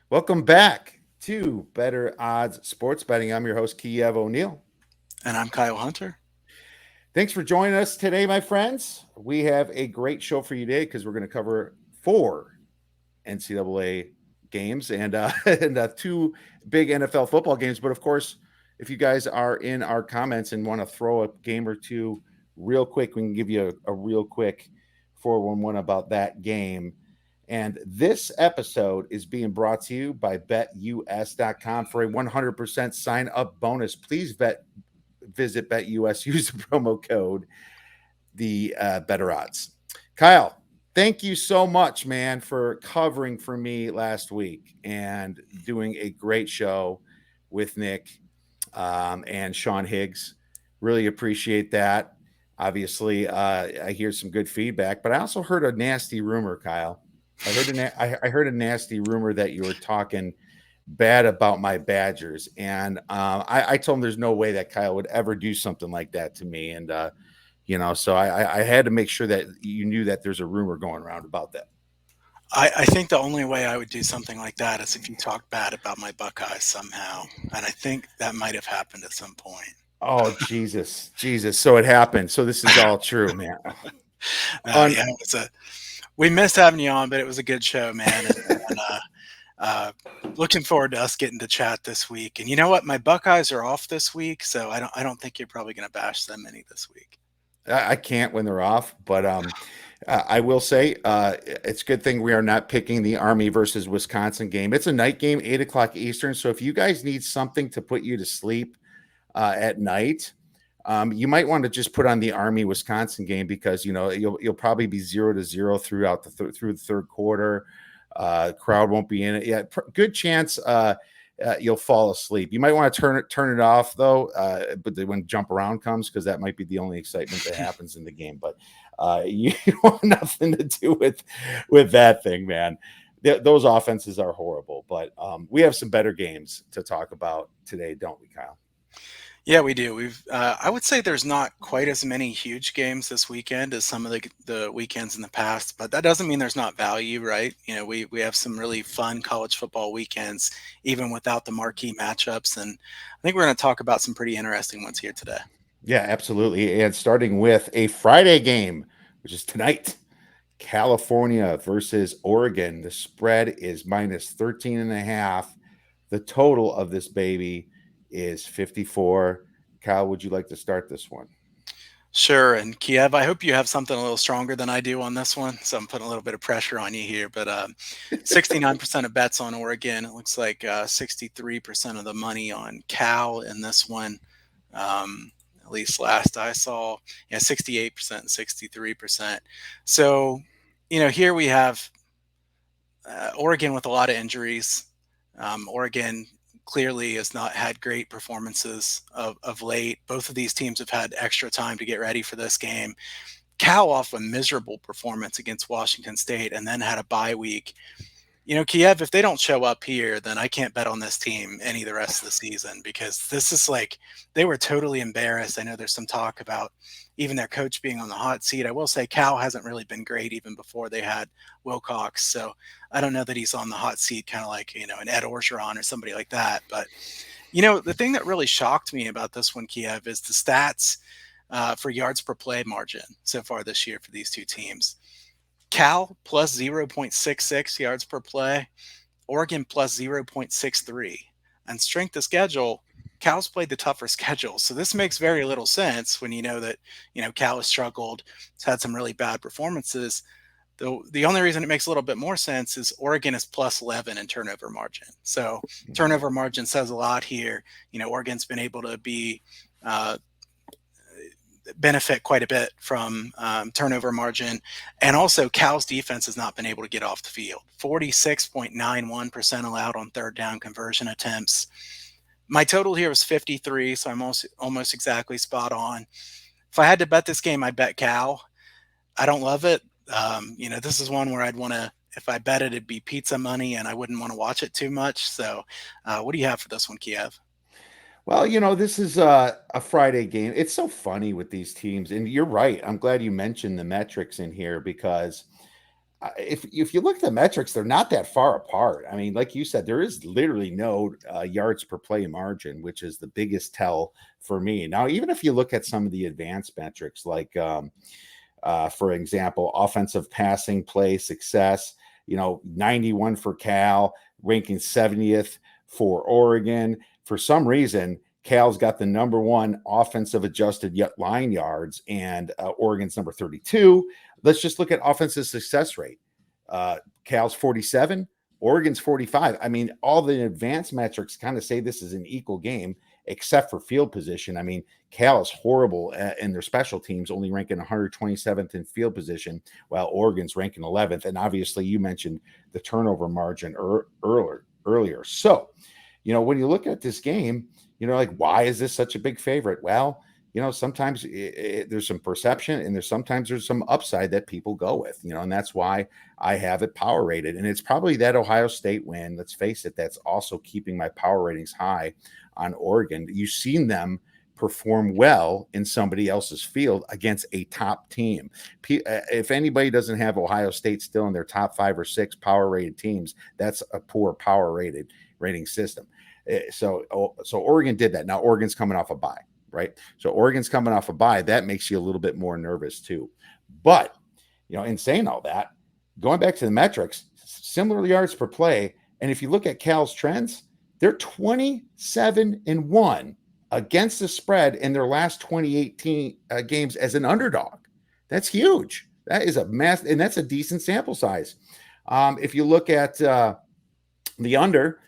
Welcome back to Better Odds Sports Betting. I'm your host, Kiev O'Neill. And I'm Kyle Hunter. Thanks for joining us today, my friends. We have a great show for you today because we're going to cover four NCAA games and two big NFL football games. But of course, if you guys are in our comments and want to throw a game or two real quick, we can give you a real quick 411 about that game. And this episode is being brought to you by betus.com for a 100% sign up bonus. Please visit BetUS, use the promo code the better odds. Kyle, thank you so much, man, for covering for me last week and doing a great show with Nick and Sean Higgs. Really appreciate that. Obviously, I hear some good feedback, but I also heard a nasty rumor, Kyle. I heard a nasty rumor that you were talking bad about my Badgers, and I told him there's no way that Kyle would ever do something like that to me, and so I had to make sure that you knew that there's a rumor going around about that. I think the only way I would do something like that is if you talk bad about my Buckeyes somehow. And I think that might have happened at some point. Oh Jesus! So it happened. So this is all true, man. Yeah, we missed having you on, but it was a good show, man. Looking forward to us getting to chat this week. And you know what? My Buckeyes are off this week, so I don't think you're probably going to bash them any this week. I can't when they're off, but I will say it's a good thing we are not picking the Army versus Wisconsin game. It's a night game, 8 o'clock Eastern. So if you guys need something to put you to sleep at night, you might want to just put on the Army Wisconsin game because you'll probably be 0-0 throughout through the third quarter. Crowd won't be in it yet. Good chance you'll fall asleep. You might want to turn it off though, but when jump around comes, because that might be the only excitement that happens in the game. But you want nothing to do with that thing, man. Those offenses are horrible, but we have some better games to talk about today, don't we, Kyle? Yeah, we do. I would say there's not quite as many huge games this weekend as some of the weekends in the past, but that doesn't mean there's not value, right? We have some really fun college football weekends, even without the marquee matchups. And I think we're going to talk about some pretty interesting ones here today. Yeah, absolutely. And starting with a Friday game, which is tonight, California versus Oregon. The spread is minus 13 and a half. The total of this baby is 54. Kyle, would you like to start this one? Sure. And Kiev, I hope you have something a little stronger than I do on this one. So I'm putting a little bit of pressure on you here. But 69% of bets on Oregon. It looks like 63% of the money on Cal in this one. At least last I saw. Yeah, 68% and 63%. So, here we have Oregon with a lot of injuries. Oregon clearly has not had great performances of late. Both of these teams have had extra time to get ready for this game. Cal off a miserable performance against Washington State and then had a bye week. Kiev, if they don't show up here, then I can't bet on this team any of the rest of the season because this is like they were totally embarrassed. I know there's some talk about even their coach being on the hot seat. I will say Cal hasn't really been great even before they had Wilcox. So I don't know that he's on the hot seat, kind of like, an Ed Orgeron or somebody like that. But, the thing that really shocked me about this one, Kiev, is the stats for yards per play margin so far this year for these two teams. Cal plus 0.66 yards per play, Oregon plus 0.63. And strength of schedule, Cal's played the tougher schedule. So this makes very little sense when you know that, Cal has struggled, has had some really bad performances. The only reason it makes a little bit more sense is Oregon is plus 11 in turnover margin. So turnover margin says a lot here. Oregon's been able to be benefit quite a bit from turnover margin. And also Cal's defense has not been able to get off the field. 46.91% allowed on third down conversion attempts. My total here was 53, so I'm almost exactly spot on. If I had to bet this game, I'd bet Cal. I don't love it. This is one where I'd want to, if I bet it, it'd be pizza money and I wouldn't want to watch it too much. So what do you have for this one, Kiev? Well, this is a Friday game. It's so funny with these teams. And you're right. I'm glad you mentioned the metrics in here because if you look at the metrics, they're not that far apart. I mean, like you said, there is literally no yards per play margin, which is the biggest tell for me. Now, even if you look at some of the advanced metrics, like for example, offensive passing play success, 91 for Cal, ranking 70th for Oregon. For some reason, Cal's got the number one offensive adjusted line yards, and Oregon's number 32. Let's just look at offensive success rate. Cal's 47, Oregon's 45. I mean, all the advanced metrics kind of say this is an equal game, except for field position. I mean, Cal is horrible in their special teams, only ranking 127th in field position, while Oregon's ranking 11th. And obviously, you mentioned the turnover margin earlier. So, when you look at this game, like, why is this such a big favorite? Well, sometimes there's some perception, and sometimes there's some upside that people go with, and that's why I have it power rated. And it's probably that Ohio State win, let's face it, that's also keeping my power ratings high on Oregon. You've seen them perform well in somebody else's field against a top team. If anybody doesn't have Ohio State still in their top 5 or 6 power rated teams, that's a poor power rating system. So Oregon did that. Now Oregon's coming off a bye, right? So Oregon's coming off a bye. That makes you a little bit more nervous too. But, in saying all that, going back to the metrics, similar yards per play. And if you look at Cal's trends, they're 27-1 against the spread in their last 2018 games as an underdog. That's huge. That is a mass, and that's a decent sample size. If you look at the under,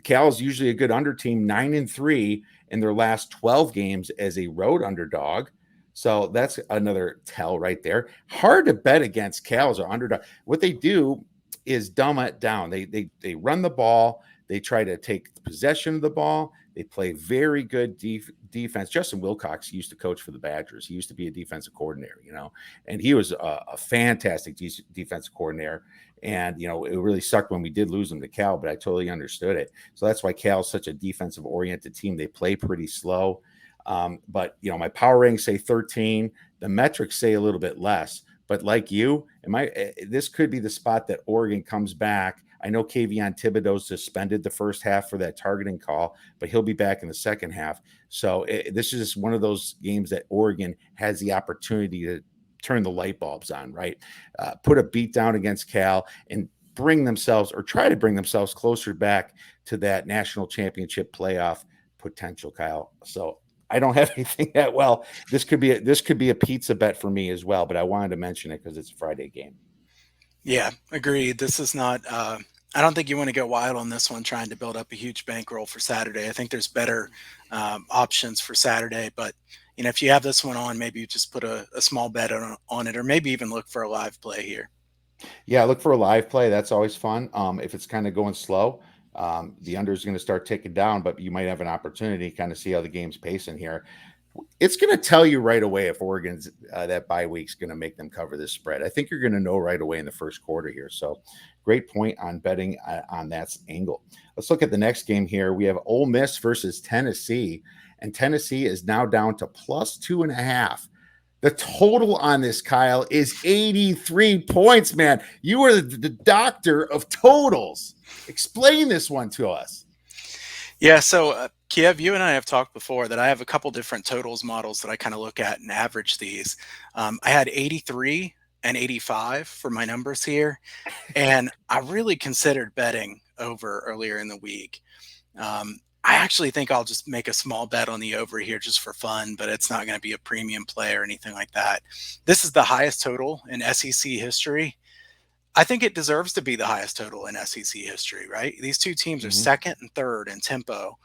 Cal is usually a good under team, 9-3 in their last 12 games as a road underdog. So that's another tell right there. Hard to bet against Cal as an underdog. What they do is dumb it down. They run the ball. They try to take possession of the ball. They play very good defense. Justin Wilcox used to coach for the Badgers. He used to be a defensive coordinator, and he was a fantastic defensive coordinator. And, it really sucked when we did lose him to Cal, but I totally understood it. So that's why Cal's such a defensive-oriented team. They play pretty slow. But, my power ratings say 13. The metrics say a little bit less. But like you, this could be the spot that Oregon comes back. I know Kayvon Thibodeau's suspended the first half for that targeting call, but he'll be back in the second half. So this is just one of those games that Oregon has the opportunity to turn the light bulbs on, right? Put a beat down against Cal and try to bring themselves closer back to that national championship playoff potential, Kyle. So I don't have anything that well. This could be a pizza bet for me as well, but I wanted to mention it because it's a Friday game. Yeah, agreed. This is not I don't think you want to go wild on this one trying to build up a huge bankroll for Saturday. I think there's better options for Saturday, but if you have this one on, maybe you just put a small bet on it, or maybe even look for a live play here. Yeah, look for a live play. That's always fun. If it's kind of going slow, the under is going to start ticking down, but you might have an opportunity to kind of see how the game's pacing here. It's going to tell you right away if Oregon's that bye week's going to make them cover this spread. I think you're going to know right away in the first quarter here. So great point on betting on that angle. Let's look at the next game here. We have Ole Miss versus Tennessee, and Tennessee is now down to +2.5. The total on this, Kyle, is 83 points, man. You are the doctor of totals. Explain this one to us. Yeah, so Kiev, you and I have talked before that I have a couple different totals models that I kind of look at and average these. I had 83 and 85 for my numbers here, and I really considered betting over earlier in the week. I actually think I'll just make a small bet on the over here just for fun, but it's not going to be a premium play or anything like that. This is the highest total in SEC history. I think it deserves to be the highest total in SEC history, right? These two teams are second and third in tempo.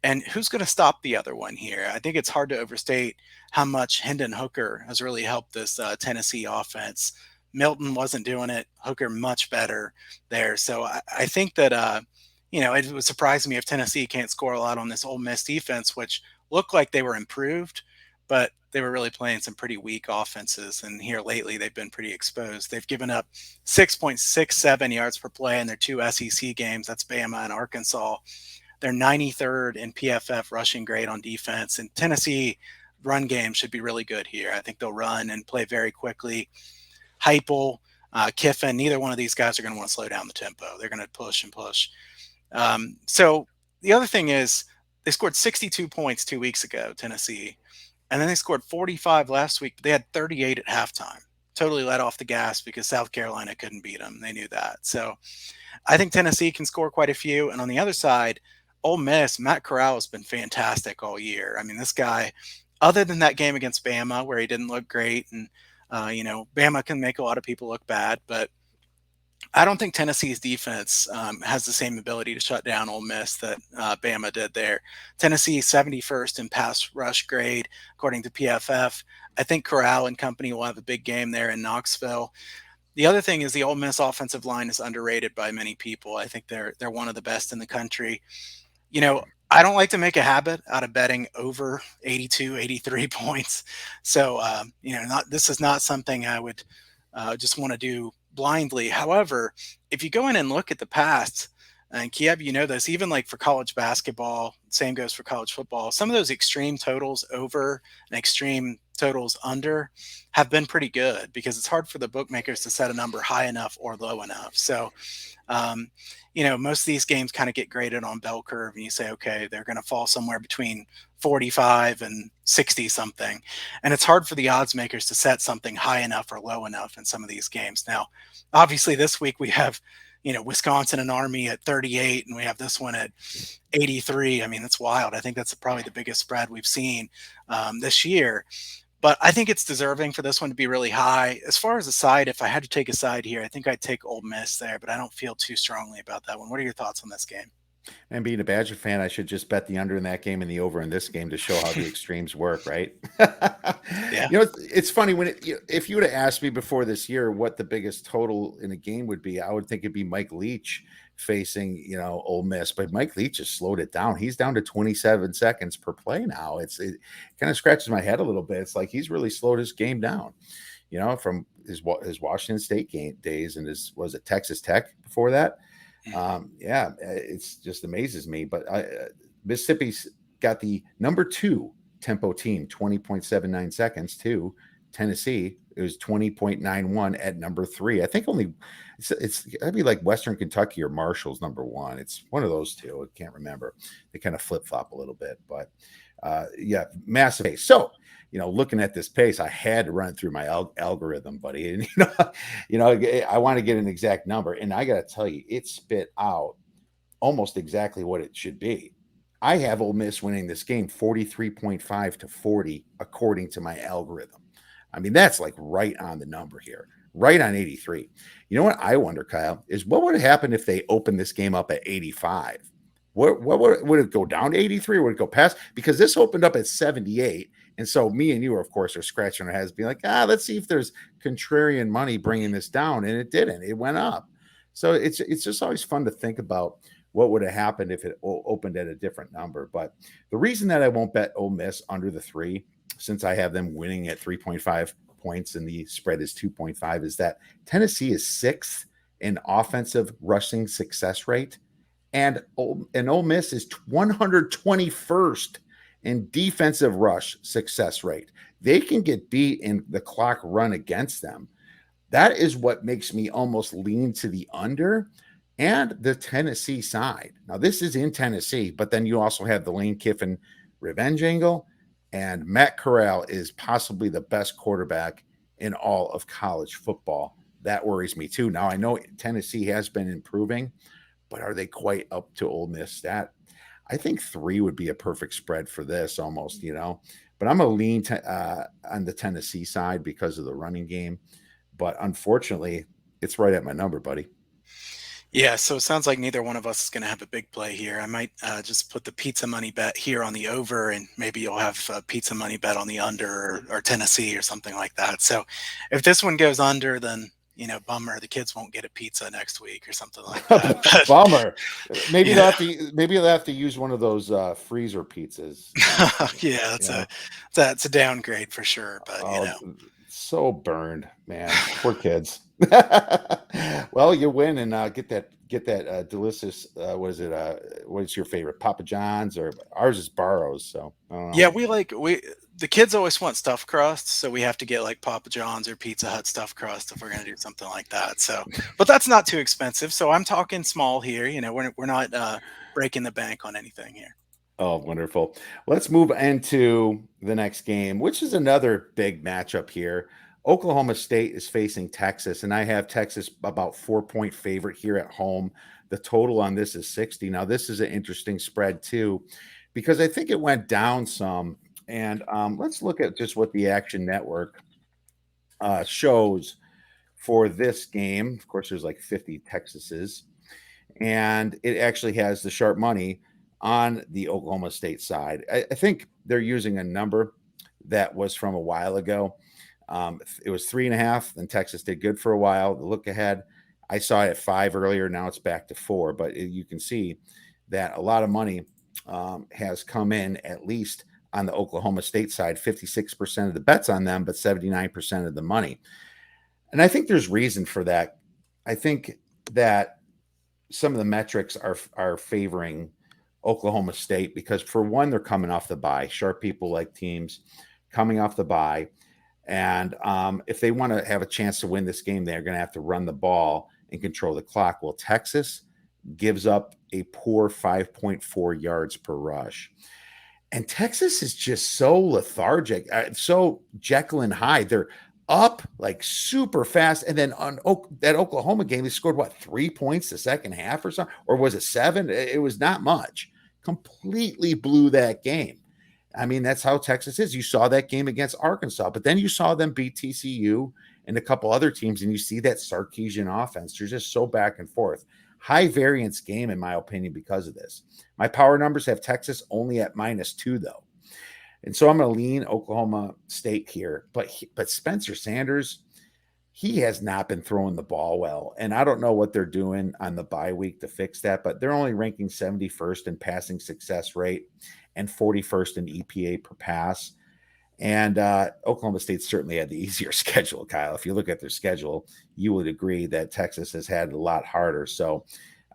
And who's going to stop the other one here? I think it's hard to overstate how much Hendon Hooker has really helped this Tennessee offense. Milton wasn't doing it. Hooker much better there. So I think that, it would surprise me if Tennessee can't score a lot on this Ole Miss defense, which looked like they were improved, but they were really playing some pretty weak offenses. And here lately, they've been pretty exposed. They've given up 6.67 yards per play in their 2 SEC games. That's Bama and Arkansas. They're 93rd in PFF rushing grade on defense. And Tennessee run game should be really good here. I think they'll run and play very quickly. Heupel, Kiffin, neither one of these guys are going to want to slow down the tempo. They're going to push and push. So the other thing is they scored 62 points 2 weeks ago, Tennessee, and then they scored 45 last week. But they had 38 at halftime. Totally let off the gas because South Carolina couldn't beat them. They knew that. So I think Tennessee can score quite a few. And on the other side, Ole Miss, Matt Corral has been fantastic all year. I mean, this guy, other than that game against Bama where he didn't look great, and Bama can make a lot of people look bad, but I don't think Tennessee's defense has the same ability to shut down Ole Miss that Bama did there. Tennessee 71st in pass rush grade, according to PFF. I think Corral and company will have a big game there in Knoxville. The other thing is the Ole Miss offensive line is underrated by many people. I think they're one of the best in the country. I don't like to make a habit out of betting over 82, 83 points. So, this is not something I would just want to do blindly. However, if you go in and look at the past, and Kiev, you know this, even like for college basketball, same goes for college football, some of those extreme totals over and extreme totals under have been pretty good because it's hard for the bookmakers to set a number high enough or low enough. So, most of these games kind of get graded on bell curve and you say, okay, they're going to fall somewhere between 45 and 60 something. And it's hard for the odds makers to set something high enough or low enough in some of these games. Now, obviously this week we have, Wisconsin and Army at 38 and we have this one at 83. I mean, that's wild. I think that's probably the biggest spread we've seen this year. But I think it's deserving for this one to be really high. As far as a side, if I had to take a side here, I think I'd take Ole Miss there, but I don't feel too strongly about that one. What are your thoughts on this game? And being a Badger fan, I should just bet the under in that game and the over in this game to show how the extremes work, right? Yeah. It's funny if you would have asked me before this year what the biggest total in a game would be, I would think it'd be Mike Leach facing, Ole Miss. But Mike Leach has slowed it down. He's down to 27 seconds per play now. It kind of scratches my head a little bit. It's like he's really slowed his game down, from his Washington State game days and was it Texas Tech before that? It's just amazes me. But Mississippi's got the number 2 tempo team, 20.79 seconds to Tennessee. It was 20.91 at number 3. I think it's that'd be like Western Kentucky or Marshall's number 1. It's one of those two. I can't remember. They kind of flip flop a little bit, but massive pace. So, looking at this pace, I had to run it through my algorithm, buddy. And, I want to get an exact number. And I got to tell you, it spit out almost exactly what it should be. I have Ole Miss winning this game 43.5 to 40, according to my algorithm. I mean, that's like right on the number here, right on 83. You know what I wonder, Kyle, is what would have happened if they opened this game up at 85? What would it go down to 83 or would it go past? Because this opened up at 78. And so me and you, of course, are scratching our heads being like, let's see if there's contrarian money bringing this down. And it didn't. It went up. So it's just always fun to think about what would have happened if it opened at a different number. But the reason that I won't bet Ole Miss under the 3, since I have them winning at 3.5 points and the spread is 2.5, is that Tennessee is 6th in offensive rushing success rate. And Ole Miss is 121st in defensive rush success rate. They can get beat in the clock run against them. That is what makes me almost lean to the under and the Tennessee side. Now, this is in Tennessee, but then you also have the Lane Kiffin revenge angle, and Matt Corral is possibly the best quarterback in all of college football. That worries me too. Now, I know Tennessee has been improving, but are they quite up to Ole Miss stat? I think 3 would be a perfect spread for this almost, but I'm going to lean on the Tennessee side because of the running game. But unfortunately, it's right at my number, buddy. Yeah, so it sounds like neither one of us is going to have a big play here. I might just put the pizza money bet here on the over, and maybe you'll have a pizza money bet on the under or Tennessee or something like that. So if this one goes under, then bummer. The kids won't get a pizza next week or something like that. But, bummer. Maybe they'll have to use one of those freezer pizzas. Yeah, that's a downgrade for sure. But so burned, man. Poor kids. Well, you win and get that delicious. What's your favorite? Papa John's or ours is Barrows. So yeah, the kids always want stuffed crust, so we have to get like Papa John's or Pizza Hut stuffed crust if we're going to do something like that. So, but that's not too expensive. So I'm talking small here. We're not breaking the bank on anything here. Oh, wonderful. Let's move into the next game, which is another big matchup here. Oklahoma State is facing Texas, and I have Texas about 4-point favorite here at home. The total on this is 60. Now, this is an interesting spread, too, because I think it went down some. And let's look at just what the Action Network shows for this game. Of course, there's like 50 Texases, and it actually has the sharp money on the Oklahoma State side. I think they're using a number that was from a while ago. It was 3.5, and Texas did good for a while. The look ahead, I saw it at 5 earlier. Now it's back to 4, but you can see that a lot of money has come in, at least on the Oklahoma State side. 56% of the bets on them, but 79% of the money. And I think there's reason for that. I think that some of the metrics are favoring Oklahoma State because, for one, they're coming off the bye. Sharp people like teams coming off the bye. And if they want to have a chance to win this game, they're going to have to run the ball and control the clock. Well, Texas gives up a poor 5.4 yards per rush. And Texas is just so lethargic, so Jekyll and Hyde. They're up like super fast. And then on that Oklahoma game, they scored, what, 3 points the second half or something? Or was it 7? It was not much. Completely blew that game. I mean, that's how Texas is. You saw that game against Arkansas, but then you saw them beat TCU and a couple other teams, and you see that Sarkisian offense. They're just so back and forth. High variance game, in my opinion, because of this. My power numbers have Texas only at -2, though. And so I'm going to lean Oklahoma State here. But Spencer Sanders, he has not been throwing the ball well. And I don't know what they're doing on the bye week to fix that, but they're only ranking 71st in passing success rate and 41st in EPA per pass. And Oklahoma State certainly had the easier schedule, Kyle. If you look at their schedule, you would agree that Texas has had a lot harder. So,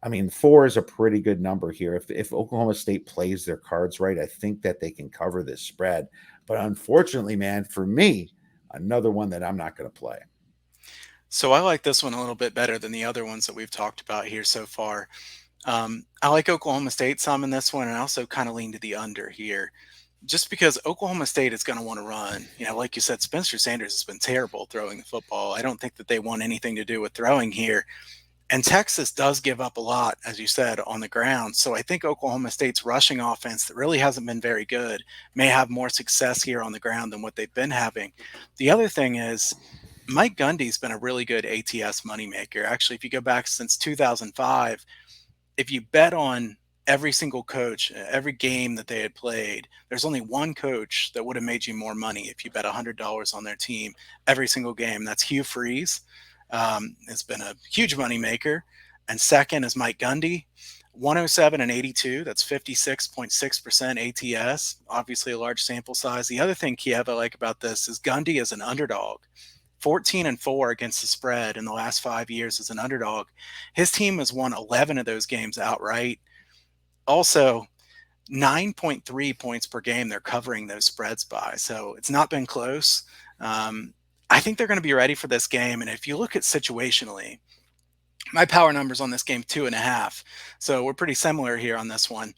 I mean, 4 is a pretty good number here. If Oklahoma State plays their cards right, I think that they can cover this spread. But unfortunately, man, for me, another one that I'm not going to play. So I like this one a little bit better than the other ones that we've talked about here so far. I like Oklahoma State some in this one, and I also kind of lean to the under here, just because Oklahoma State is going to want to run. Like you said, Spencer Sanders has been terrible throwing the football. I don't think that they want anything to do with throwing here. And Texas does give up a lot, as you said, on the ground. So I think Oklahoma State's rushing offense, that really hasn't been very good, may have more success here on the ground than what they've been having. The other thing is, Mike Gundy's been a really good ATS moneymaker. Actually, if you go back since 2005, if you bet on every single coach, every game that they had played, there's only one coach that would have made you more money if you bet $100 on their team every single game. That's Hugh Freeze. It's been a huge money maker. And second is Mike Gundy, 107 and 82. That's 56.6% ATS. Obviously a large sample size. The other thing, Kiev, I like about this is Gundy is an underdog. 14-4 against the spread in the last 5 years as an underdog. His team has won 11 of those games outright. Also, 9.3 points per game they're covering those spreads by. So it's not been close. I think they're going to be ready for this game. And if you look at situationally, my power numbers on this game, 2.5. So we're pretty similar here on this one.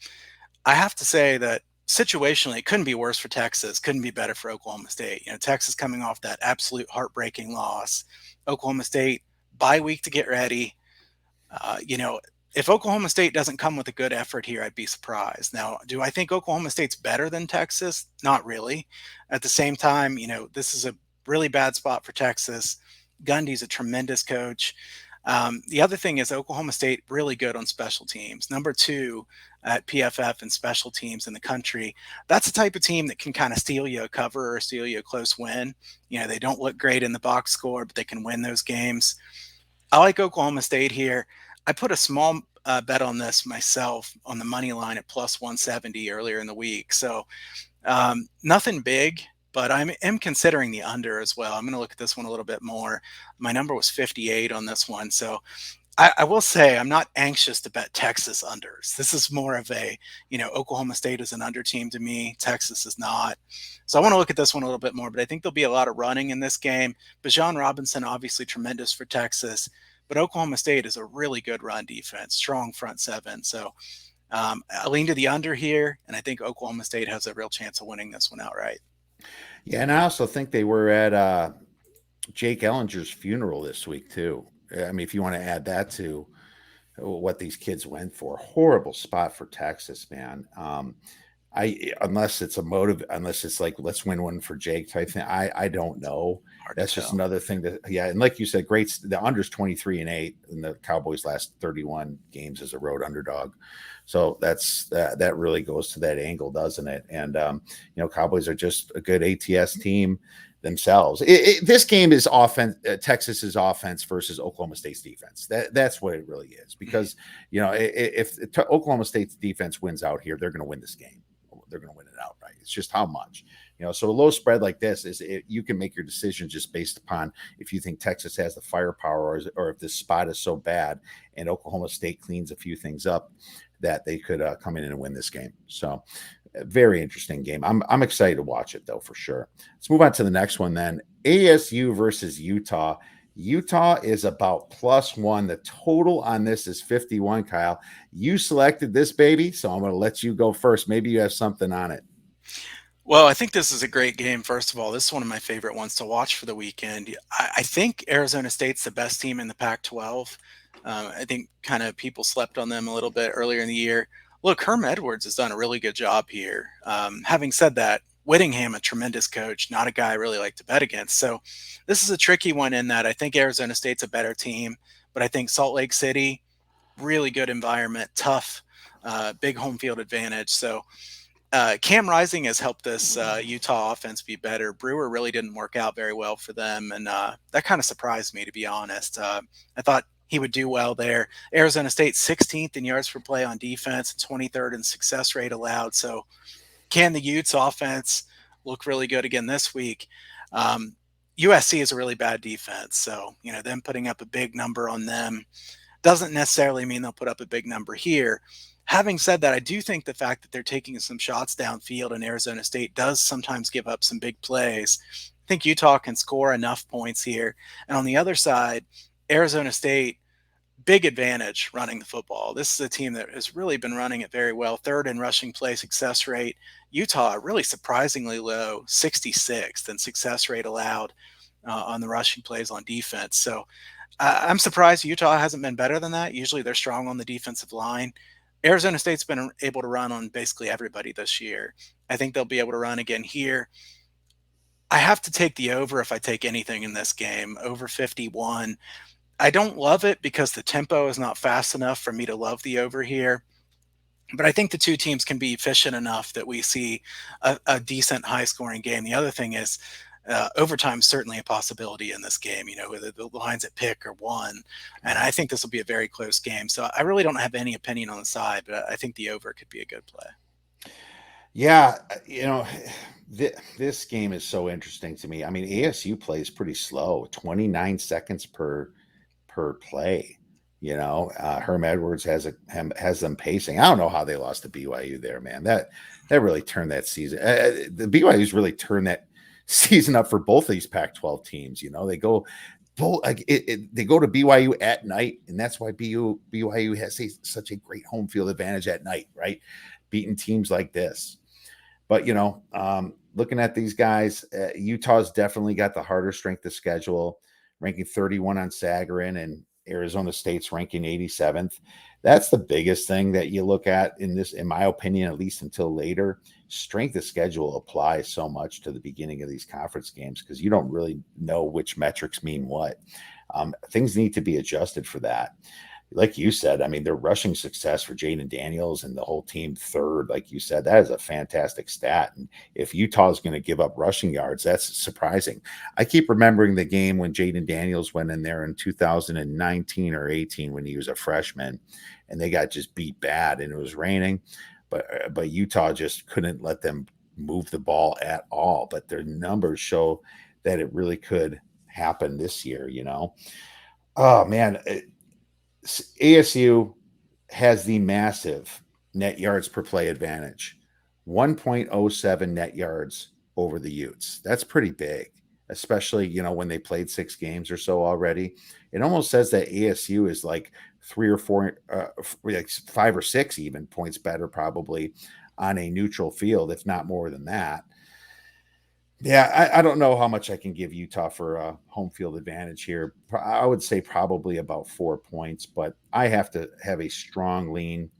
I have to say that situationally, it couldn't be worse for Texas, couldn't be better for Oklahoma State. Texas coming off that absolute heartbreaking loss. Oklahoma State bye week to get ready. If Oklahoma State doesn't come with a good effort here, I'd be surprised. Now, do I think Oklahoma State's better than Texas? Not really. At the same time, this is a really bad spot for Texas. Gundy's a tremendous coach. The other thing is Oklahoma State really good on special teams. Number 2 at PFF and special teams in the country. That's the type of team that can kind of steal you a cover or steal you a close win. They don't look great in the box score, but they can win those games. I like Oklahoma State here. I put a small bet on this myself on the money line at plus 170 earlier in the week. So nothing big, but I am considering the under as well. I'm going to look at this one a little bit more. My number was 58 on this one. So I will say I'm not anxious to bet Texas unders. This is more of a, Oklahoma State is an under team to me. Texas is not. So I want to look at this one a little bit more, but I think there'll be a lot of running in this game. Bijan Robinson, obviously tremendous for Texas, but Oklahoma State is a really good run defense, strong front seven. So I lean to the under here, and I think Oklahoma State has a real chance of winning this one outright. Yeah, and I also think they were at Jake Ellinger's funeral this week too. I mean, if you want to add that to what these kids went for, horrible spot for Texas, man. I unless it's a motive, unless it's like let's win one for Jake type thing. I don't know. Hard to That's just tell. another thing that and like you said, great. The under's 23-8, and the Cowboys' last 31 games as a road underdog. So that really goes to that angle, doesn't it? And Cowboys are just a good ATS team themselves. This game is offense, Texas's offense versus Oklahoma State's defense. That's what it really is. Because if Oklahoma State's defense wins out here, they're going to win this game. They're going to win it outright. It's just how much. So a low spread like this you can make your decision just based upon if you think Texas has the firepower or if this spot is so bad and Oklahoma State cleans a few things up that they could come in and win this game. So very interesting game. I'm excited to watch it though, for sure. Let's move on to the next one then. ASU versus Utah. Utah is about +1. The total on this is 51, Kyle. You selected this baby, so I'm going to let you go first. Maybe you have something on it. Well, I think this is a great game. First of all, this is one of my favorite ones to watch for the weekend. I think Arizona State's the best team in the Pac-12. I think kind of people slept on them a little bit earlier in the year. Look, Herm Edwards has done a really good job here. Having said that, Whittingham, a tremendous coach, not a guy I really like to bet against. So this is a tricky one in that I think Arizona State's a better team, but I think Salt Lake City, really good environment, tough, big home field advantage. So Cam Rising has helped this Utah offense be better. Brewer really didn't work out very well for them, and that kind of surprised me, to be honest. I thought he would do well there. Arizona State 16th in yards per play on defense, 23rd in success rate allowed. So can the Utes offense look really good again this week? USC is a really bad defense, so them putting up a big number on them doesn't necessarily mean they'll put up a big number here. Having said that, I do think the fact that they're taking some shots downfield and Arizona State does sometimes give up some big plays. I think Utah can score enough points here. And on the other side, Arizona State, big advantage running the football. This is a team that has really been running it very well. Third in rushing play success rate. Utah, really surprisingly low, 66th in success rate allowed on the rushing plays on defense. So I'm surprised Utah hasn't been better than that. Usually they're strong on the defensive line. Arizona State's been able to run on basically everybody this year. I think they'll be able to run again here. I have to take the over if I take anything in this game, over 51. I don't love it because the tempo is not fast enough for me to love the over here. But I think the two teams can be efficient enough that we see a decent high-scoring game. The other thing is overtime is certainly a possibility in this game, whether the lines at pick or one. And I think this will be a very close game. So I really don't have any opinion on the side, but I think the over could be a good play. Yeah, this game is so interesting to me. I mean, ASU plays pretty slow, 29 seconds per play. Herm Edwards has them pacing. I don't know how they lost to BYU there, man. That really turned that season. The BYU's really turned that season up for both of these Pac-12 teams. They go they go to BYU at night, and that's why BYU has such a great home field advantage at night, right? Beating teams like this. But looking at these guys, Utah's definitely got the harder strength of schedule, ranking 31 on Sagarin, and Arizona State's ranking 87th. That's the biggest thing that you look at in this, in my opinion, at least until later. Strength of schedule applies so much to the beginning of these conference games because you don't really know which metrics mean what. Things need to be adjusted for that. Like you said, I mean, their rushing success for Jaden Daniels and the whole team third, like you said, that is a fantastic stat. And if Utah is going to give up rushing yards, that's surprising. I keep remembering the game when Jaden Daniels went in there in 2019 or 18 when he was a freshman, and they got just beat bad, and it was raining. But Utah just couldn't let them move the ball at all. But their numbers show that it really could happen this year, Oh, man. ASU has the massive net yards per play advantage, 1.07 net yards over the Utes. That's pretty big, especially, when they played 6 games or so already. It almost says that ASU is like 3 or 4, like 5 or 6 even points better probably on a neutral field, if not more than that. Yeah, I don't know how much I can give Utah for a home field advantage here. I would say probably about 4 points, but I have to have a strong lean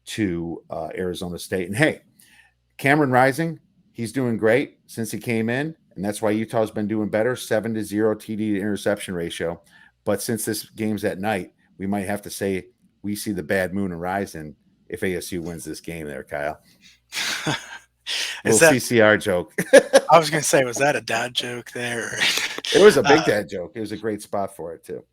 to Arizona State. And hey, Cameron Rising, he's doing great since he came in, and that's why Utah's been doing better. 7-0 TD to interception ratio. But since this game's at night, we might have to say we see the bad moon arising if ASU wins this game there, Kyle. Is Little that CCR joke. I was going to say, was that a dad joke there? It was a big dad joke. It was a great spot for it too.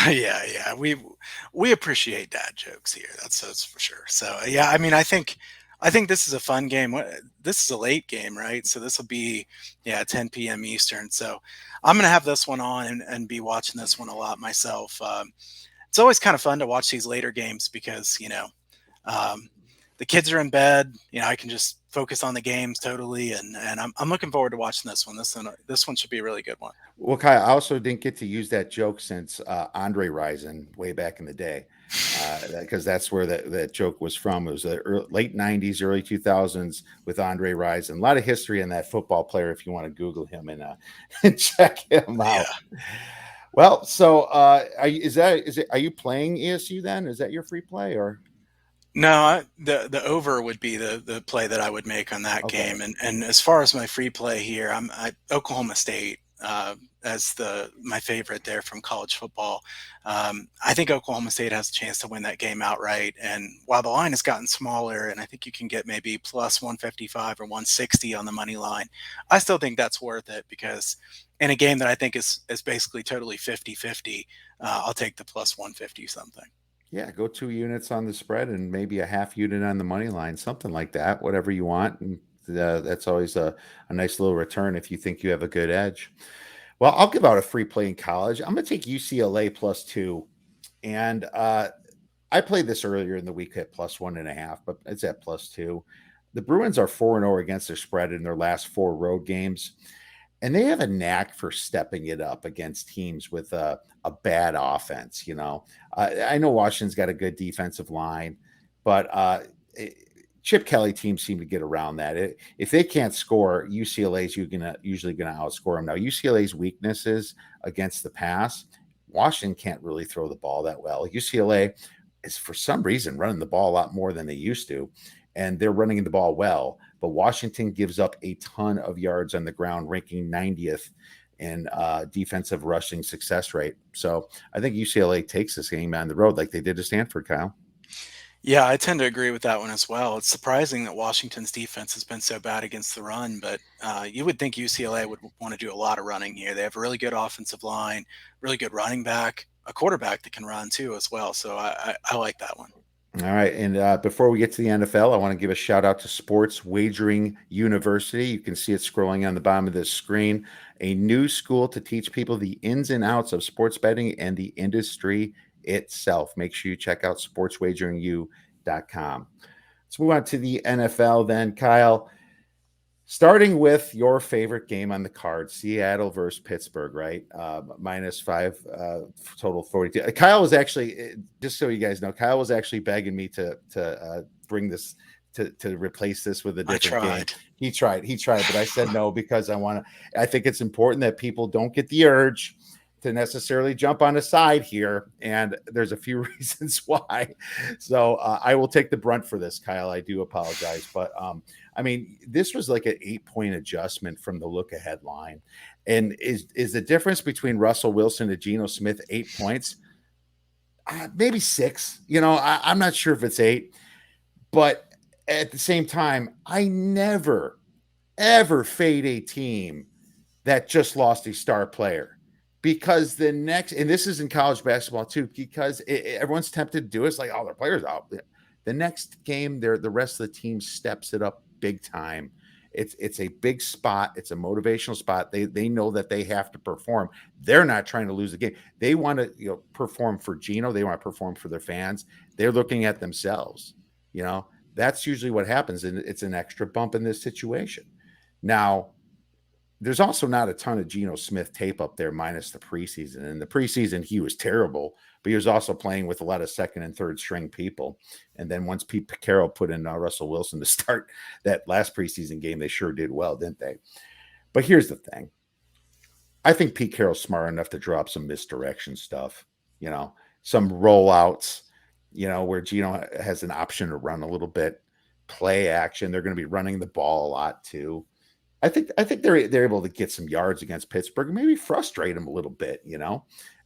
Yeah. We appreciate dad jokes here. That's for sure. So yeah, I mean, I think this is a fun game. This is a late game, right? So this will be 10 p.m. Eastern. So I'm gonna have this one on and be watching this one a lot myself. It's always kind of fun to watch these later games because um, the kids are in bed. I can just focus on the games totally, and I'm looking forward to watching this one. This one should be a really good one. Well, Kyle, I also didn't get to use that joke since Andre Rison way back in the day, because that's where that joke was from. It was the late '90s, early 2000s with Andre Rison. A lot of history in that football player. If you want to Google him and and check him out. Yeah. Well, so are you playing ESU then? Is that your free play or? No, the over would be the play that I would make on that Okay. game. And as far as my free play here, Oklahoma State as my favorite there from college football. I think Oklahoma State has a chance to win that game outright. And while the line has gotten smaller, and I think you can get maybe plus 155 or 160 on the money line, I still think that's worth it because in a game that I think is basically totally 50-50, I'll take the plus 150 something. Yeah, go 2 units on the spread and maybe a half unit on the money line, something like that, whatever you want. And that's always a nice little return if you think you have a good edge. Well, I'll give out a free play in college. I'm going to take UCLA +2. And I played this earlier in the week at +1.5, but it's at +2. The Bruins are 4-0 against their spread in their last 4 road games. And they have a knack for stepping it up against teams with a bad offense. I know Washington's got a good defensive line, but Chip Kelly teams seem to get around that. If they can't score, UCLA's usually going to outscore them. Now, UCLA's weaknesses against the pass, Washington can't really throw the ball that well. UCLA is for some reason running the ball a lot more than they used to, and they're running the ball well. But Washington gives up a ton of yards on the ground, ranking 90th in defensive rushing success rate. So I think UCLA takes this game on the road like they did to Stanford, Kyle. Yeah, I tend to agree with that one as well. It's surprising that Washington's defense has been so bad against the run, but you would think UCLA would want to do a lot of running here. They have a really good offensive line, really good running back, a quarterback that can run too as well. So I like that one. All right. And before we get to the NFL, I want to give a shout out to Sports Wagering University. You can see it scrolling on the bottom of this screen. A new school to teach people the ins and outs of sports betting and the industry itself. Make sure you check out sportswageringu.com. Let's move on to the NFL then, Kyle. Starting with your favorite game on the card, Seattle versus Pittsburgh, right? -5, total 42. Kyle was actually, just so you guys know, Kyle was actually begging me to bring this to replace this with a different game. He tried, but I said no because I think it's important that people don't get the urge to necessarily jump on a side here, and there's a few reasons why. So I will take the brunt for this, Kyle. I do apologize, but I mean, this was like an 8-point adjustment from the look ahead line. And is the difference between Russell Wilson and Geno Smith 8 points? Maybe 6. I'm not sure if it's 8, but at the same time, I never, ever fade a team that just lost a star player. Because and this is in college basketball too, because everyone's tempted to do it. It's like, oh, their players out. The next game, the rest of the team steps it up big time. It's a big spot. It's a motivational spot. They know that they have to perform. They're not trying to lose the game. They want to perform for Gino. They want to perform for their fans. They're looking at themselves. That's usually what happens, and it's an extra bump in this situation. Now, there's also not a ton of Geno Smith tape up there minus the preseason. In the preseason, he was terrible, but he was also playing with a lot of second and third string people. And then once Pete Carroll put in Russell Wilson to start that last preseason game, they sure did well, didn't they? But here's the thing. I think Pete Carroll's smart enough to drop some misdirection stuff, some rollouts, where Geno has an option to run a little bit, play action. They're going to be running the ball a lot too. I think they're able to get some yards against Pittsburgh and maybe frustrate them a little bit,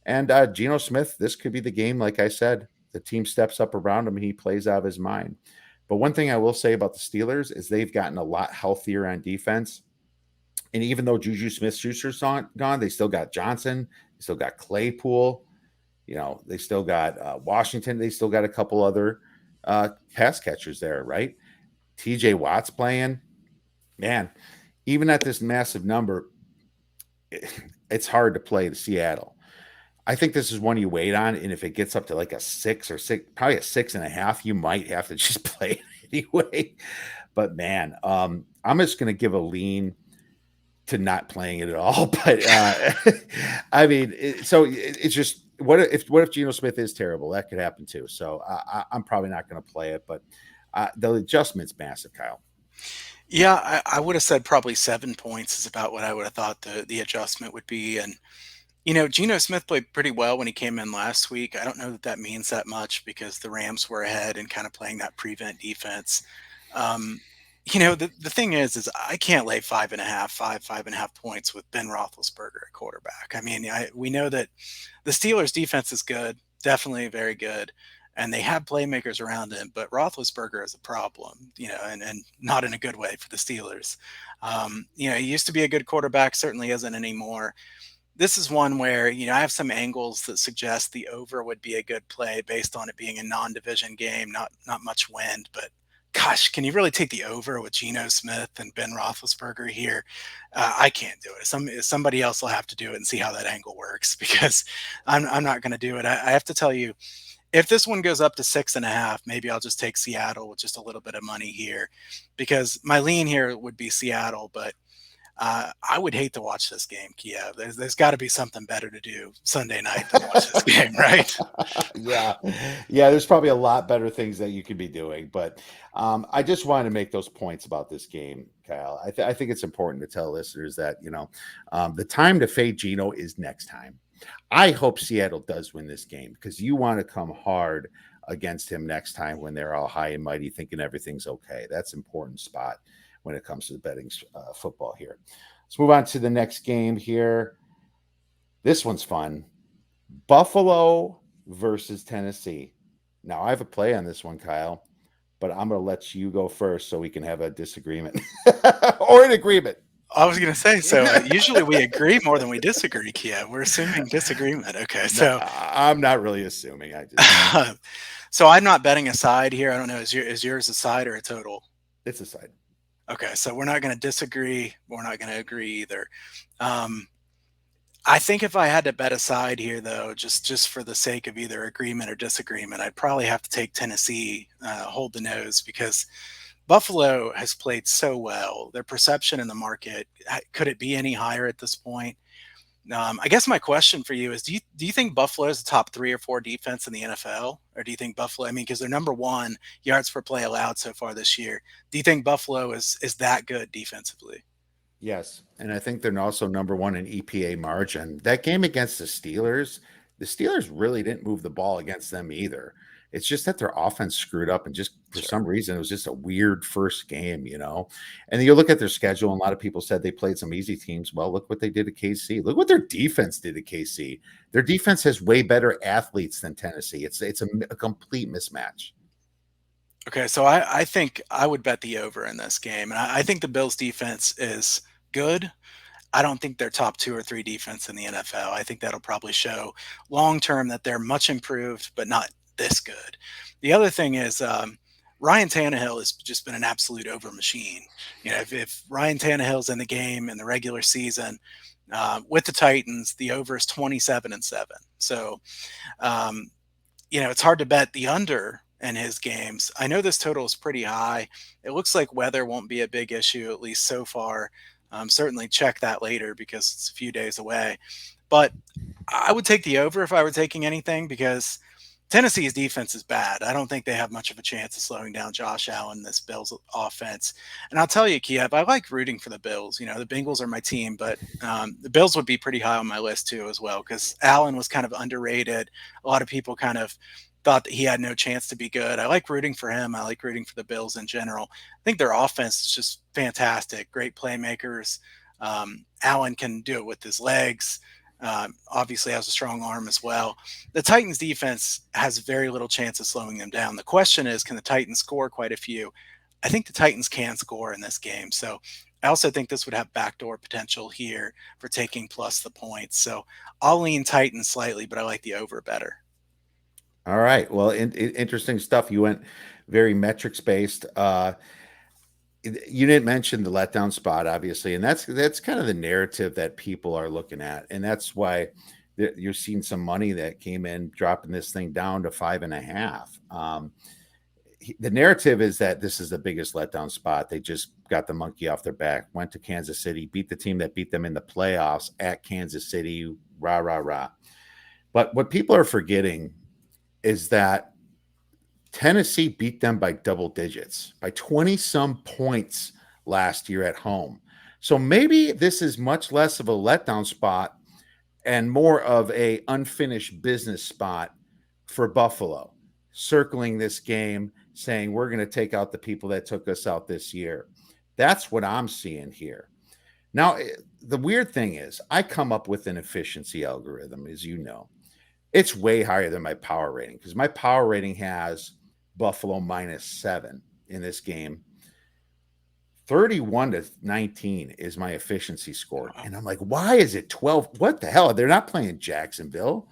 And Geno Smith, this could be the game. Like I said, the team steps up around him and he plays out of his mind. But one thing I will say about the Steelers is they've gotten a lot healthier on defense. And even though Juju Smith-Schuster's gone, they still got Johnson, they still got Claypool, they still got Washington, they still got a couple other pass catchers there, right? TJ Watt's playing, man. Even at this massive number, it's hard to play to Seattle. I think this is one you wait on, and if it gets up to like a 6 or 6, probably a 6.5, you might have to just play it anyway. But man, I'm just going to give a lean to not playing it at all. But I mean, it's just what if Geno Smith is terrible? That could happen too. So I'm probably not going to play it. But the adjustment's massive, Kyle. Yeah, I would have said probably 7 points is about what I would have thought the adjustment would be. And, Geno Smith played pretty well when he came in last week. I don't know that means that much because the Rams were ahead and kind of playing that prevent defense. The thing is I can't lay 5.5 points with Ben Roethlisberger at quarterback. I mean, we know that the Steelers defense is good, definitely very good. And they have playmakers around him, but Roethlisberger is a problem, and not in a good way for the Steelers. He used to be a good quarterback, certainly isn't anymore. This is one where, I have some angles that suggest the over would be a good play based on it being a non-division game, not much wind, but gosh, can you really take the over with Geno Smith and Ben Roethlisberger here? I can't do it. Somebody else will have to do it and see how that angle works because I'm not going to do it. I have to tell you, if this one goes up to 6.5, maybe I'll just take Seattle with just a little bit of money here because my lean here would be Seattle, but I would hate to watch this game, Kiev. There's got to be something better to do Sunday night than watch this game, right? Yeah. There's probably a lot better things that you could be doing, but I just wanted to make those points about this game, Kyle. I think it's important to tell listeners that the time to fade Geno is next time. I hope Seattle does win this game because you want to come hard against him next time when they're all high and mighty thinking everything's okay. That's an important spot when it comes to the betting football here. Let's move on to the next game here. This one's fun. Buffalo versus Tennessee. Now, I have a play on this one, Kyle, but I'm going to let you go first so we can have a disagreement or an agreement. I was going to say, so usually we agree more than we disagree, Kia. We're assuming disagreement. Okay, so no, I'm not really assuming. So I'm not betting a side here. I don't know. Is yours a side or a total? It's a side. Okay, so we're not going to disagree. We're not going to agree either. I think if I had to bet a side here, though, just for the sake of either agreement or disagreement, I'd probably have to take Tennessee, hold the nose, because Buffalo has played so well. Their perception in the market, could it be any higher at this point? I guess my question for you is, do you think Buffalo is the top 3 or 4 defense in the NFL? Or do you think Buffalo, because they're number 1 yards per play allowed so far this year. Do you think Buffalo is that good defensively? Yes. And I think they're also number 1 in EPA margin. That game against the Steelers really didn't move the ball against them either. It's just that their offense screwed up and just for some reason, it was just a weird first game, And you look at their schedule, and a lot of people said they played some easy teams. Well, look what they did at KC. Look what their defense did at KC. Their defense has way better athletes than Tennessee. It's a complete mismatch. Okay, so I think I would bet the over in this game. And I think the Bills defense is good. I don't think they're top 2 or 3 defense in the NFL. I think that'll probably show long term that they're much improved, but not this good. The other thing is Ryan Tannehill has just been an absolute over machine. If Ryan Tannehill's in the game in the regular season with the Titans, the over is 27-7. So, um, it's hard to bet the under in his games. I know this total is pretty high. It looks like weather won't be a big issue, at least so far. Certainly check that later because it's a few days away. But I would take the over if I were taking anything because Tennessee's defense is bad. I don't think they have much of a chance of slowing down Josh Allen, this Bills offense. And I'll tell you, Kiev, I like rooting for the Bills. The Bengals are my team, but the Bills would be pretty high on my list too as well because Allen was kind of underrated. A lot of people kind of thought that he had no chance to be good. I like rooting for him. I like rooting for the Bills in general. I think their offense is just fantastic. Great playmakers. Allen can do it with his legs. Obviously has a strong arm as well. The Titans defense has very little chance of slowing them down. The question is, can the Titans score quite a few? I think the Titans can score in this game. So I also think this would have backdoor potential here for taking plus the points. So I'll lean Titans slightly, but I like the over better. All right. Well, interesting stuff. You went very metrics based. You didn't mention the letdown spot, obviously, and that's kind of the narrative that people are looking at, and that's why you're seeing some money that came in dropping this thing down to 5.5. The narrative is that this is the biggest letdown spot. They just got the monkey off their back, went to Kansas City, beat the team that beat them in the playoffs at Kansas City, rah, rah, rah. But what people are forgetting is that Tennessee beat them by double digits, by 20-some points last year at home. So maybe this is much less of a letdown spot and more of a unfinished business spot for Buffalo, circling this game, saying we're going to take out the people that took us out this year. That's what I'm seeing here. Now, the weird thing is I come up with an efficiency algorithm, as you know. It's way higher than my power rating because my power rating has Buffalo -7 in this game. 31-19 is my efficiency score. And I'm like, why is it 12? What the hell? They're not playing Jacksonville,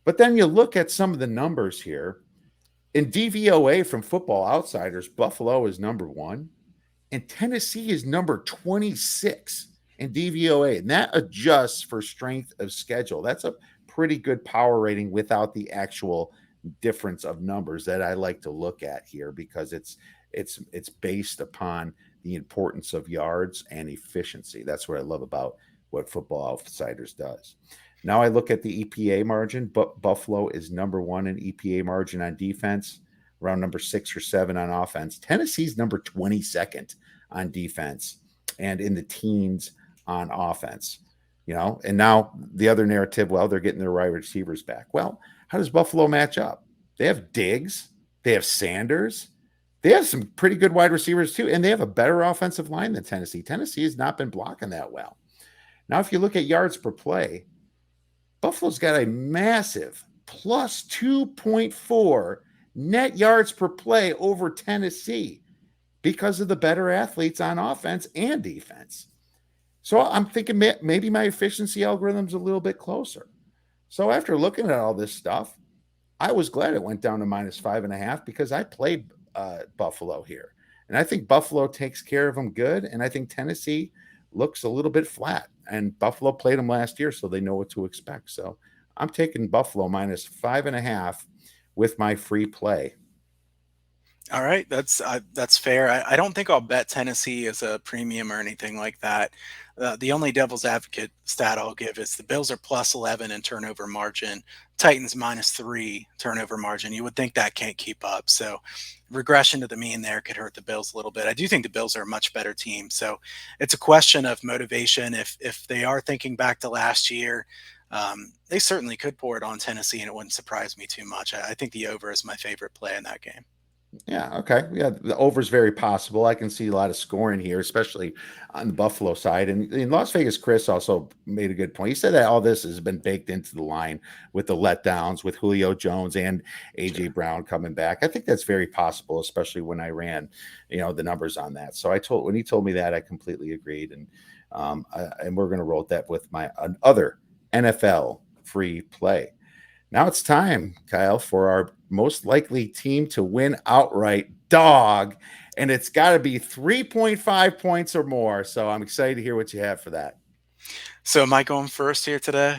But then you look at some of the numbers here. In DVOA from Football Outsiders, Buffalo is number 1, and Tennessee is number 26 in DVOA. And that adjusts for strength of schedule. That's a pretty good power rating without the actual difference of numbers that I like to look at here because it's based upon the importance of yards and efficiency. That's what I love about what Football Outsiders does. Now I look at the EPA margin, but Buffalo is number 1 in EPA margin on defense, around number 6 or 7 on offense. Tennessee's number 22nd on defense and in the teens on offense. And now the other narrative, well, they're getting their wide receivers back. Well, how does Buffalo match up? They have Diggs. They have Sanders. They have some pretty good wide receivers too, and they have a better offensive line than Tennessee. Tennessee has not been blocking that well. Now, if you look at yards per play, Buffalo's got a massive plus 2.4 net yards per play over Tennessee because of the better athletes on offense and defense. So I'm thinking maybe my efficiency algorithm's a little bit closer. So after looking at all this stuff, I was glad it went down to -5.5 because I played Buffalo here. And I think Buffalo takes care of them good. And I think Tennessee looks a little bit flat. And Buffalo played them last year, so they know what to expect. So I'm taking Buffalo -5.5 with my free play. All right, that's fair. I don't think I'll bet Tennessee as a premium or anything like that. The only devil's advocate stat I'll give is the Bills are +11 in turnover margin, Titans -3 turnover margin. You would think that can't keep up. So regression to the mean there could hurt the Bills a little bit. I do think the Bills are a much better team. So it's a question of motivation. If they are thinking back to last year, they certainly could pour it on Tennessee, and it wouldn't surprise me too much. I think the over is my favorite play in that game. Yeah, okay. Yeah, the over is very possible. I can see a lot of scoring here, especially on the Buffalo side. And in Las Vegas, Chris also made a good point. He said that all this has been baked into the line with the letdowns with Julio Jones and AJ Brown coming back. I think that's very possible, especially when I ran, the numbers on that. So when he told me that, I completely agreed. And we're going to roll that with my other NFL free play. Now it's time, Kyle, for our most likely team to win outright dog. And it's got to be 3.5 points or more. So I'm excited to hear what you have for that. So am I going first here today?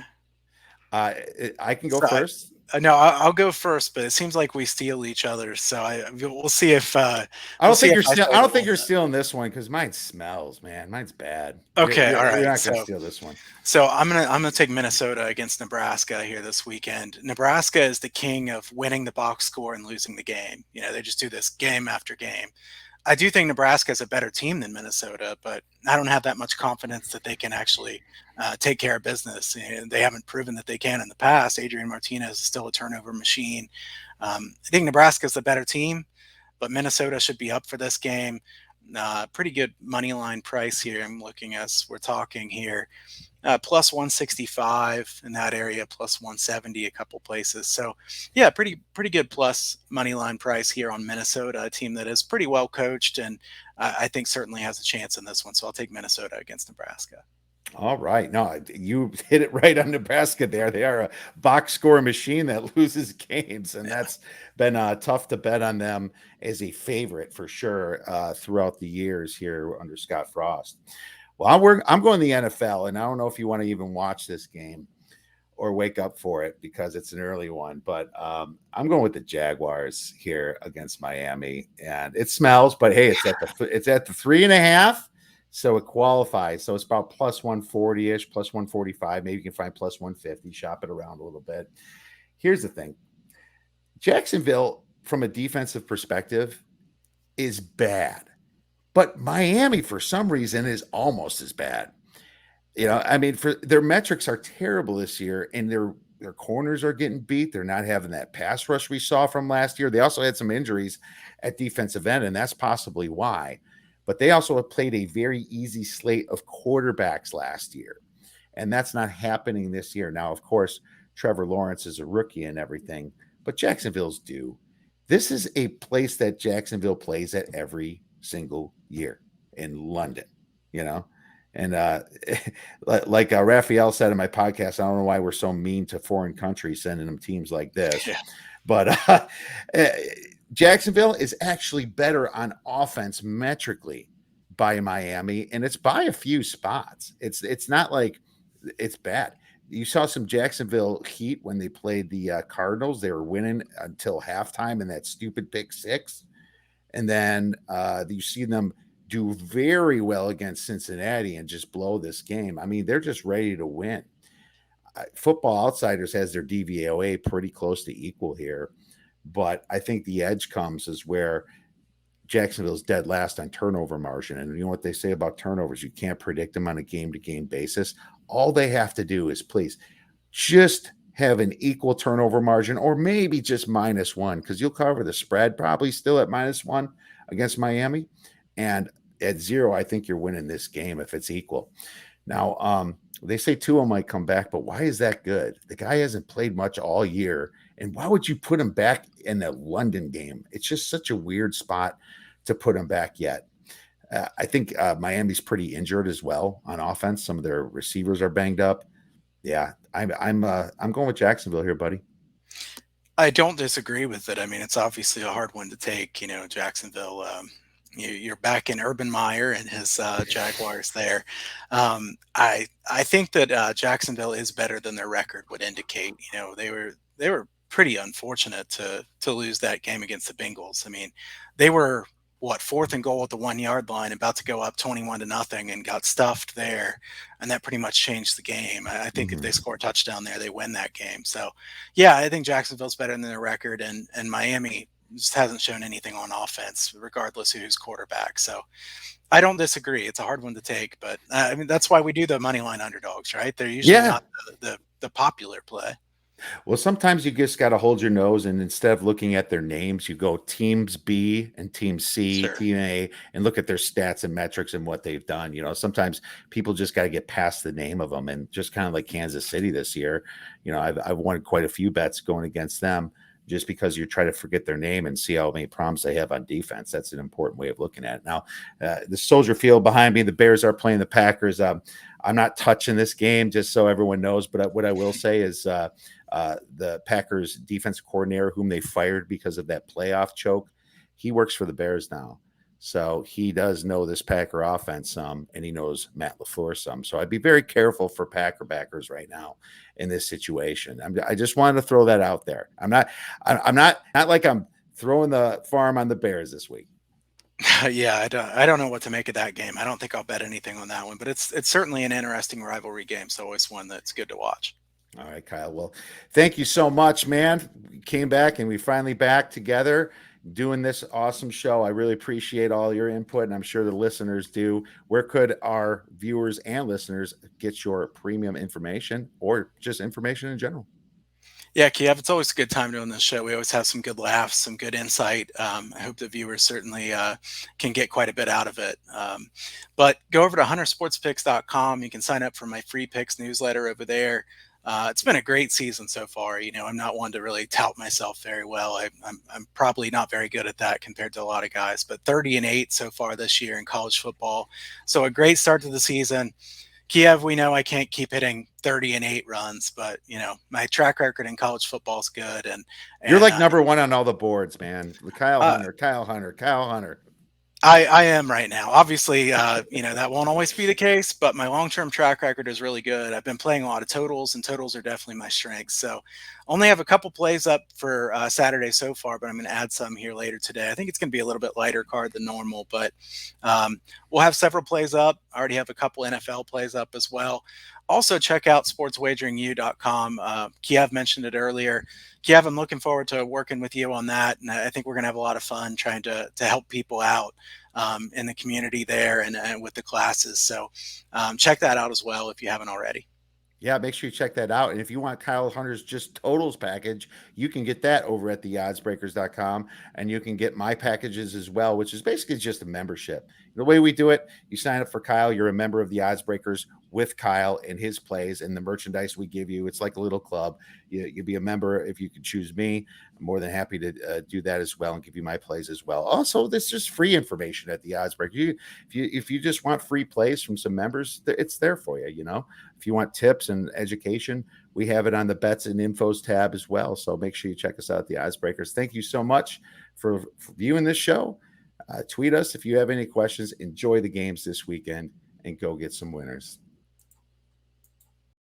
Uh, I can go So first. no, I'll go first, but it seems like we steal each other. So we'll see if I don't think you're I still. show I it a don't think little you're bit. stealing this one because mine smells, man. Mine's bad. Okay, all You're right. not going to steal this one. So I'm gonna take Minnesota against Nebraska here this weekend. Nebraska is the king of winning the box score and losing the game. They just do this game after game. I do think Nebraska is a better team than Minnesota, but I don't have that much confidence that they can actually take care of business. They haven't proven that they can in the past. Adrian Martinez is still a turnover machine. I think Nebraska is the better team, but Minnesota should be up for this game. Pretty good money line price here. I'm looking as we're talking here. Plus 165 in that area, plus 170 a couple places. So, yeah, pretty good plus money line price here on Minnesota, a team that is pretty well coached and I think certainly has a chance in this one. So I'll take Minnesota against Nebraska. All right. No, you hit it right on Nebraska there. They are a box score machine that loses games, and that's been tough to bet on them as a favorite for sure throughout the years here under Scott Frost. Well, I'm going to the NFL, and I don't know if you want to even watch this game or wake up for it because it's an early one, but I'm going with the Jaguars here against Miami, and it smells, but hey, it's at the 3.5. So it qualifies. So it's about plus 140 ish, plus 145. Maybe you can find plus 150, shop it around a little bit. Here's the thing Jacksonville, from a defensive perspective, is bad, but Miami, for some reason, is almost as bad. I mean, for their metrics are terrible this year, and their corners are getting beat. They're not having that pass rush we saw from last year. They also had some injuries at defensive end, and that's possibly why. But they also have played a very easy slate of quarterbacks last year, and that's not happening this year. Now, of course, Trevor Lawrence is a rookie and everything, but Jacksonville's due. This is a place that Jacksonville plays at every single year in London, you know? And like Raphael said in my podcast, I don't know why we're so mean to foreign countries sending them teams like this. Yeah. But Jacksonville is actually better on offense metrically by Miami, and it's by a few spots. It's not like it's bad. You saw some Jacksonville Heat when they played the Cardinals. They were winning until halftime in that stupid pick six. And then you see them do very well against Cincinnati and just blow this game. I mean, they're just ready to win. Football Outsiders has their DVOA pretty close to equal here, but I think the edge comes is where Jacksonville's dead last on turnover margin. And you know what they say about turnovers? You can't predict them on a game-to-game basis. All they have to do is please just have an equal turnover margin or maybe just -1 because you'll cover the spread probably still at -1 against Miami. And at 0, I think you're winning this game if it's equal. Now, they say Tua might come back, but why is that good? The guy hasn't played much all year. And why would you put him back in the London game? It's just such a weird spot to put him back yet. I think Miami's pretty injured as well on offense. Some of their receivers are banged up. Yeah, I'm going with Jacksonville here, buddy. I don't disagree with it. I mean, it's obviously a hard one to take. Jacksonville. You're back in Urban Meyer and his Jaguars there. I think that Jacksonville is better than their record would indicate. They were pretty unfortunate to lose that game against the Bengals. I mean, they were fourth and goal at the 1 yard line, about to go up 21-0, and got stuffed there, and that pretty much changed the game. I think if they score a touchdown there, they win that game. So, yeah, I think Jacksonville's better than their record, and Miami just hasn't shown anything on offense, regardless of who's quarterback. So, I don't disagree. It's a hard one to take, but I mean that's why we do the money line underdogs, right? They're usually not the popular play. Well, sometimes you just got to hold your nose, and instead of looking at their names, you go teams B and team C, Sure. team A, and look at their stats and metrics and what they've done. Sometimes people just got to get past the name of them, and just kind of like Kansas City this year. I've won quite a few bets going against them. just because you try to forget their name and see how many problems they have on defense. That's an important way of looking at it. Now, the Soldier Field behind me, the Bears are playing the Packers. I'm not touching this game, just so everyone knows, but what I will say is the Packers defensive coordinator, whom they fired because of that playoff choke, he works for the Bears now. So he does know this Packer offense some, and he knows Matt LaFleur some. So I'd be very careful for Packer backers right now in this situation. I just wanted to throw that out there. I'm not like I'm throwing the farm on the Bears this week. Yeah, I don't know what to make of that game. I don't think I'll bet anything on that one, but it's certainly an interesting rivalry game. So always one that's good to watch. All right, Kyle. Well, thank you so much, man. We came back and we finally back together doing this awesome show. I really appreciate all your input, and I'm sure the listeners do. Where could our viewers and listeners get your premium information or just information in general? Yeah, Kiev, it's always a good time doing this show. We always have some good laughs, some good insight. I hope the viewers certainly can get quite a bit out of it. But go over to huntersportspicks.com. You can sign up for my free picks newsletter over there. It's been a great season so far. I'm not one to really tout myself very well. I'm probably not very good at that compared to a lot of guys, but 30-8 so far this year in college football. So a great start to the season. Kiev, we know I can't keep hitting 30-8 runs, but my track record in college football is good. And you're like number one on all the boards, man. Kyle Hunter. I am right now. Obviously, that won't always be the case, but my long-term track record is really good. I've been playing a lot of totals, and totals are definitely my strength. So only have a couple plays up for Saturday so far, but I'm going to add some here later today. I think it's going to be a little bit lighter card than normal, but we'll have several plays up. I already have a couple NFL plays up as well. Also, check out sportswageringu.com. Kiev mentioned it earlier. Kiev, I'm looking forward to working with you on that, and I think we're going to have a lot of fun trying to help people out in the community there and with the classes. So check that out as well if you haven't already. Yeah, make sure you check that out. And if you want Kyle Hunter's just totals package, you can get that over at theoddsbreakers.com. And you can get my packages as well, which is basically just a membership. The way we do it, you sign up for Kyle, you're a member of the Odds Breakers with Kyle and his plays and the merchandise we give you. It's like a little club. You'd be a member if you could choose me. I'm more than happy to do that as well and give you my plays as well. Also, this is just free information at the Odds Breaker. If you just want free plays from some members, it's there for you. If you want tips and education, we have it on the bets and infos tab as well. So make sure you check us out at the Odds Breakers. Thank you so much for viewing this show. Tweet us if you have any questions. Enjoy the games this weekend and go get some winners.